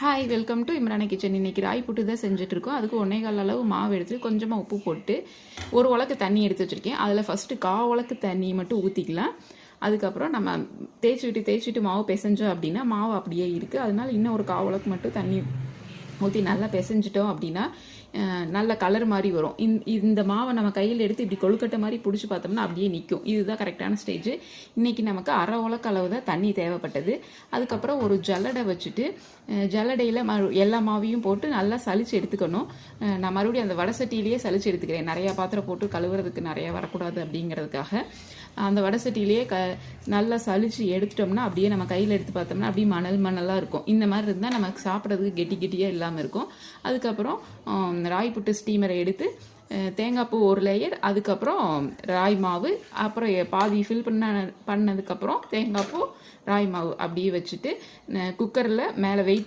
Hi, welcome to Imrani kitchen. இன்றைக்கி ராய் புட்டு தான் செஞ்சுட்ருக்கோம். அதுக்கு 1/4 அளவு மாவு எடுத்து கொஞ்சமாக உப்பு போட்டு ஒரு உலக்கு தண்ணி எடுத்து வச்சுருக்கேன். அதில் ஃபஸ்ட்டு 1/4 உலக்கு தண்ணி மட்டும் ஊற்றிக்கலாம். அதுக்கப்புறம் நம்ம தேய்ச்சிட்டு மாவு பிசைஞ்சோம் அப்படின்னா மாவு அப்படியே இருக்குது. அதனால இன்னும் ஒரு 1/4 உலக்கு மட்டும் தண்ணி ஊற்றி நல்லா பிசைஞ்சிட்டோம் அப்படின்னா நல்ல கலர் மாதிரி வரும். இந்த மாவை நம்ம கையில் எடுத்து இப்படி கொழுக்கட்டை மாதிரி பிடிச்சி பார்த்தோம்னா அப்படியே நிற்கும். இதுதான் கரெக்டான ஸ்டேஜ். இன்றைக்கி நமக்கு 1/2 உலக்கு அளவு தான் தண்ணி தேவைப்பட்டது. அதுக்கப்புறம் ஒரு ஜல்லடை வச்சுட்டு ஜல்லடையில் எல்லா மாவையும் போட்டு நல்லா சலிச்சு எடுத்துக்கணும். நான் மறுபடியும் அந்த வடை சட்டியிலேயே சலிச்சு எடுத்துக்கிறேன். நிறையா பாத்திரம் போட்டு கழுவுறதுக்கு நிறையா வரக்கூடாது அப்படிங்கிறதுக்காக அந்த வடை சட்டியிலேயே நல்லா சலிச்சு எடுத்துட்டோம்னா அப்படியே நம்ம கையில் எடுத்து பார்த்தோம்னா அப்படியே மணலாக இருக்கும். இந்த மாதிரி இருந்தால் நமக்கு சாப்பிட்றதுக்கு கெட்டியாக இல்லாமல் இருக்கும். அதுக்கப்புறம் ராய் புட்டு ஸ்டீமரை எடுத்து தேங்காய் பூ ஒரு லேயர், அதுக்கப்புறம் ராய் மாவு, அப்புறம் பாதி ஃபில் பண்ணதுக்கப்புறம் தேங்காய் பூ ராய் மாவு அப்படியே வச்சுட்டு குக்கரில் மேலே வெயிட்